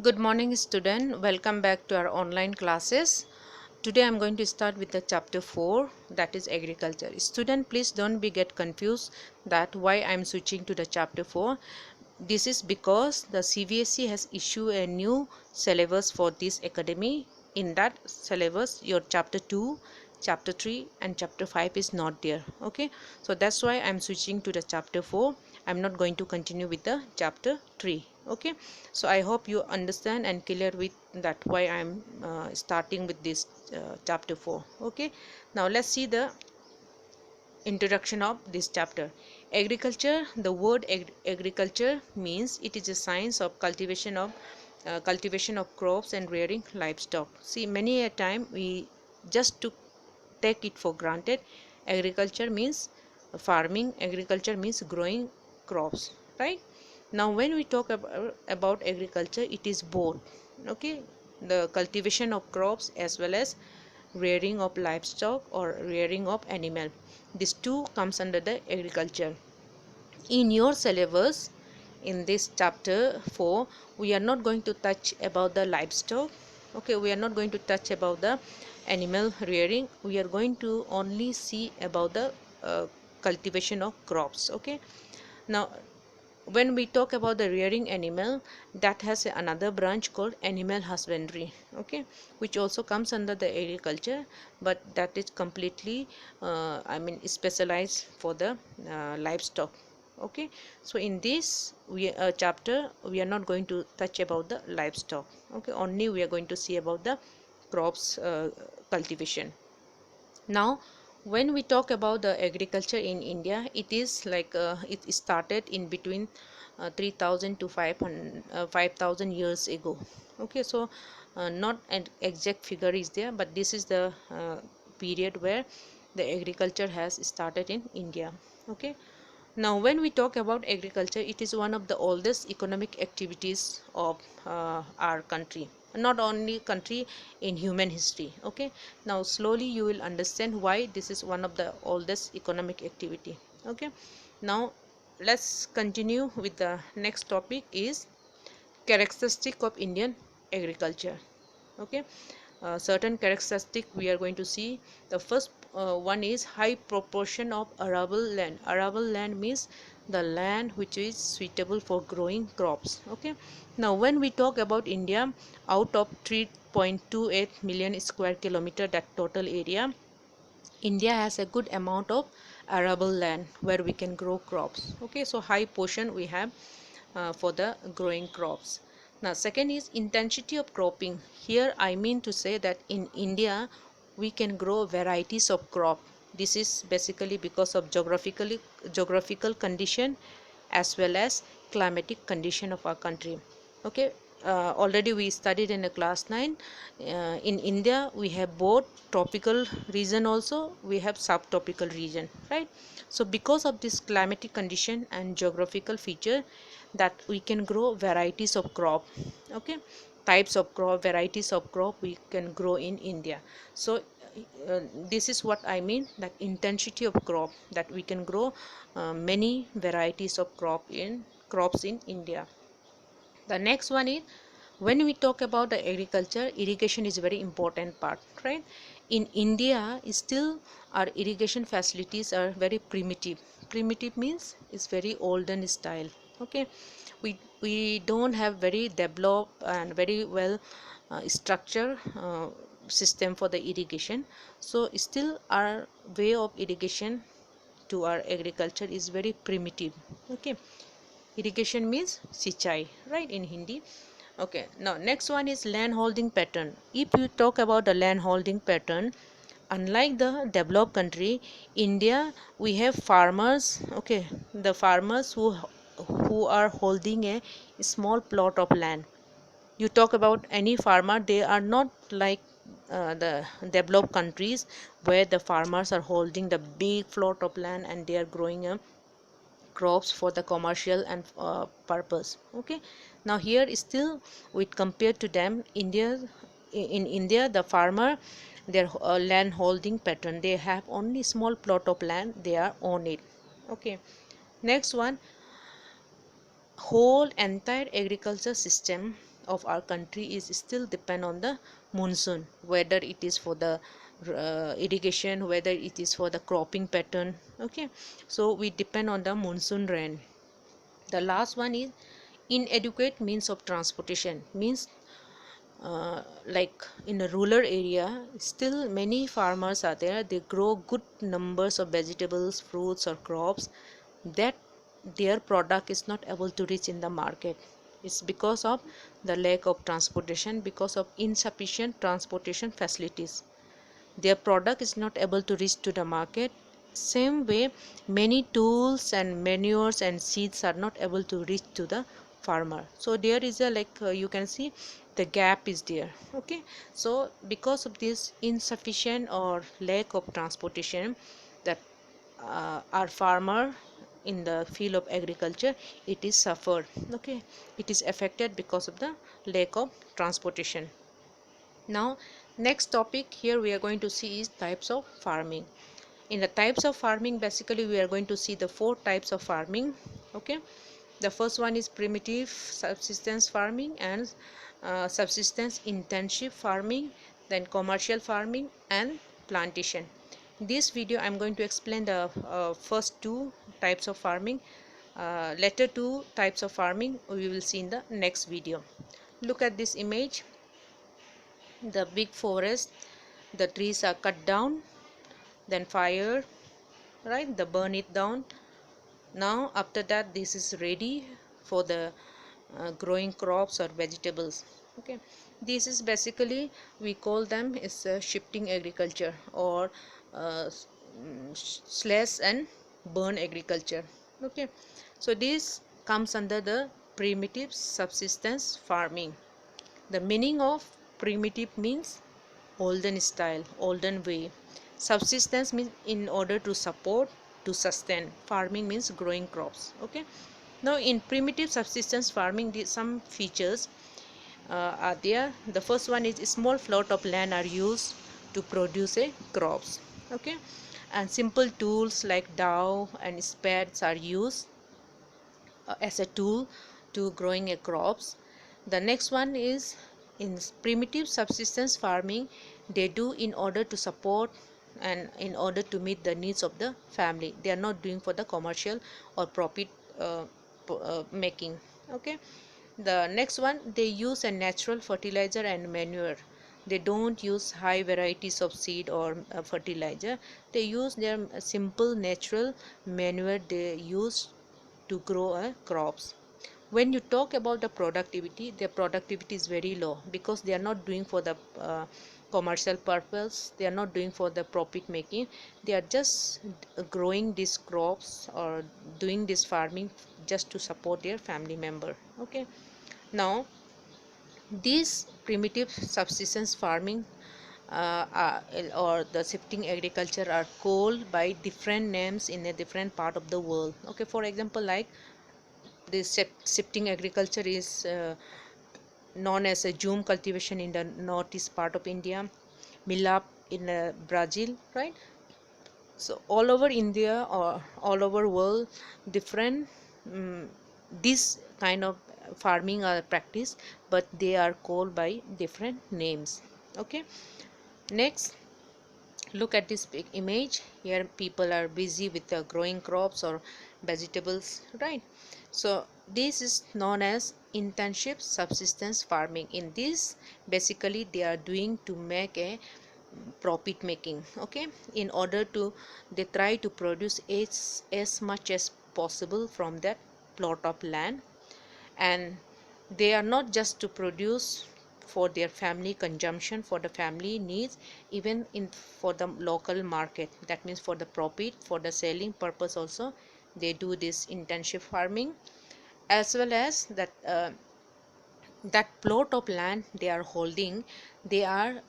Good morning, student. Welcome back to our online classes. Today I'm going to start with the chapter 4, that is agriculture. Student, please don't be get confused that why I'm switching to the chapter 4. This is because the CBSE has issued a new syllabus for this academy. In that syllabus, your chapter 2, chapter 3 and chapter 5 is not there. Okay, so that's why I'm switching to the chapter 4. I'm not going to continue with the chapter 3. Okay, so I hope you understand and clear with that why I'm starting with this chapter 4. Okay, now let's see the introduction of this chapter. Agriculture, the word agriculture means it is a science of cultivation of crops and rearing livestock. See, many a time we just to take it for granted. Agriculture means farming, agriculture means growing crops, right? Now when we talk about agriculture, it is both, okay, the cultivation of crops as well as rearing of livestock or rearing of animal. These two comes under the agriculture. In your syllabus, in this chapter 4, we are not going to touch about the livestock. Okay, we are not going to touch about the animal rearing. We are going to only see about the cultivation of crops. Okay, now when we talk about the rearing animal, that has another branch called animal husbandry, okay, which also comes under the agriculture, but that is completely specialized for the livestock. Okay, so in this chapter we are not going to touch about the livestock. Okay, only we are going to see about the crops cultivation. Now when we talk about the agriculture in India, it is like it started in between 3000 to 500 5000 years ago. Okay, so not an exact figure is there, but this is the period where the agriculture has started in India. Okay, now when we talk about agriculture, it is one of the oldest economic activities of our country, not only country, in human history. Okay, now slowly you will understand why this is one of the oldest economic activity. Okay, now let's continue with the next topic is characteristic of Indian agriculture. Okay, certain characteristic we are going to see. The first one is high proportion of arable land. Arable land means the land which is suitable for growing crops. Okay, now when we talk about India, out of 3.28 million square kilometer, that total area, India has a good amount of arable land where we can grow crops. Okay, so high portion we have for the growing crops. Now second is intensity of cropping. Here I mean to say that in India we can grow varieties of crop. This is basically because of geographical condition as well as climatic condition of our country. Okay, already we studied in a class 9. In India we have both tropical region, also we have subtropical region, right? So because of this climatic condition and geographical feature, that we can grow varieties of crop. Okay, types of crop, varieties of crop we can grow in India. So this is what I mean, that intensity of crop, that we can grow many varieties of crops in India. The next one is, when we talk about the agriculture, irrigation is a very important part, right? In India still our irrigation facilities are very primitive. Primitive means it's very olden style. Okay, we don't have very developed and very well structure system for the irrigation. So still our way of irrigation to our agriculture is very primitive. Okay, irrigation means sichai, right, in Hindi. Okay, now next one is land holding pattern. If you talk about the land holding pattern, unlike the developed country India, we have farmers. Okay, the farmers who are holding a small plot of land. You talk about any farmer, they are not like the developed countries where the farmers are holding the big plot of land and they are growing a crops for the commercial and purpose. Okay, now here still with compared to them, in India the farmer, their land holding pattern, they have only small plot of land, they are on it. Okay, next one, whole entire agriculture system of our country is still depend on the monsoon, whether it is for the irrigation, whether it is for the cropping pattern. Okay, so we depend on the monsoon rain. The last one is inadequate means of transportation, means like in a rural area still many farmers are there, they grow good numbers of vegetables, fruits or crops that their product is not able to reach in the market. It's because of the lack of transportation, because of insufficient transportation facilities, their product is not able to reach to the market. Same way, many tools and manures and seeds are not able to reach to the farmer. So there is a like you can see the gap is there. Okay, so because of this insufficient or lack of transportation, that our farmer in the field of agriculture, it is suffered. Okay, it is affected because of the lack of transportation. Now next topic here we are going to see is types of farming. In the types of farming, basically we are going to see the four types of farming. Okay, the first one is primitive subsistence farming and subsistence intensive farming, then commercial farming and plantation. This video I'm going to explain the first two types of farming. Later two types of farming we will see in the next video. Look at this image, the big forest, the trees are cut down, then fire, right, the burn it down. Now after that this is ready for the growing crops or vegetables. Okay, this is basically we call them is shifting agriculture or slash and burn agriculture. Okay, so this comes under the primitive subsistence farming. The meaning of primitive means olden style, olden way. Subsistence means in order to support, to sustain. Farming means growing crops. Okay, now in primitive subsistence farming some features are there. The first one is a small plot of land are used to produce a crops. Okay, and simple tools like dhow and spades are used as a tool to growing a crops. The next one is in primitive subsistence farming, they do in order to support and in order to meet the needs of the family. They are not doing for the commercial or profit making. Okay, the next one, they use a natural fertilizer and manure. They don't use high varieties of seed or fertilizer. They use their simple natural manure they use to grow crops. When you talk about the productivity, their productivity is very low because they are not doing for the commercial purpose, they are not doing for the profit making, they are just growing these crops or doing this farming just to support their family member. Okay, now these primitive subsistence farming or the shifting agriculture are called by different names in a different part of the world. Okay, for example, like this shifting agriculture is known as a Zoom cultivation in the northeast part of India, Milap in Brazil, right? So all over India or all over world, different this kind of farming are practiced, but they are called by different names. Okay, next look at this big image. Here people are busy with growing crops or vegetables, right? So this is known as intensive subsistence farming. In this, basically they are doing to make a profit making. Okay, in order to they try to produce as much as possible from that plot of land, and they are not just to produce for their family consumption, for the family needs, even in for the local market, that means for the profit, for the selling purpose also they do this intensive farming. As well as that that plot of land they are holding, they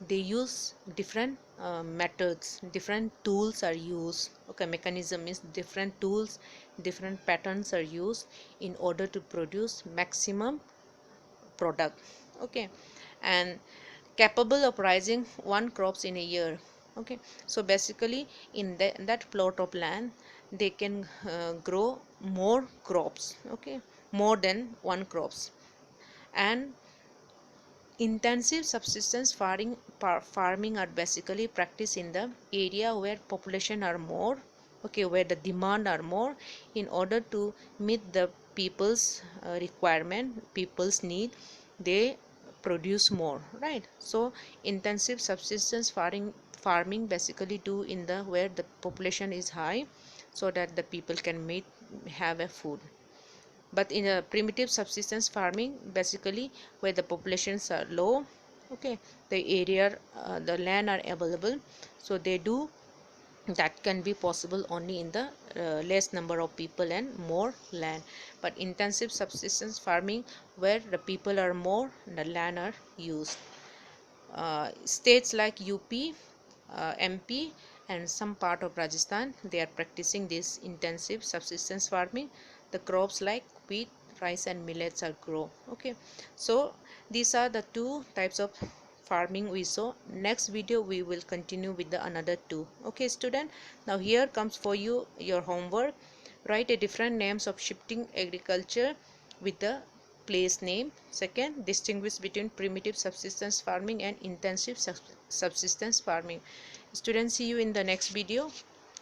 use different methods, different tools are used. Okay, mechanism is different tools, different patterns are used in order to produce maximum product. Okay, and capable of raising one crops in a year. Okay, so basically in that plot of land they can grow more crops. Okay, more than one crops, and Intensive subsistence farming are basically practiced in the area where population are more, okay, where the demand are more, in order to meet the people's requirement, people's need, they produce more, right? So intensive subsistence farming basically do in the where the population is high, so that the people can have a food. But in a primitive subsistence farming, basically where the populations are low, okay, the area, the land are available, so they do, that can be possible only in the less number of people and more land. But intensive subsistence farming, where the people are more, the land are used. States like UP, MP, and some part of Rajasthan, they are practicing this intensive subsistence farming. The crops like wheat, rice, and millets are grown. Okay, so these are the two types of farming we saw. Next video we will continue with the another two. Okay, student. Now here comes for you your homework. Write a different names of shifting agriculture with the place name. Second, distinguish between primitive subsistence farming and intensive subsistence farming. Students, see you in the next video.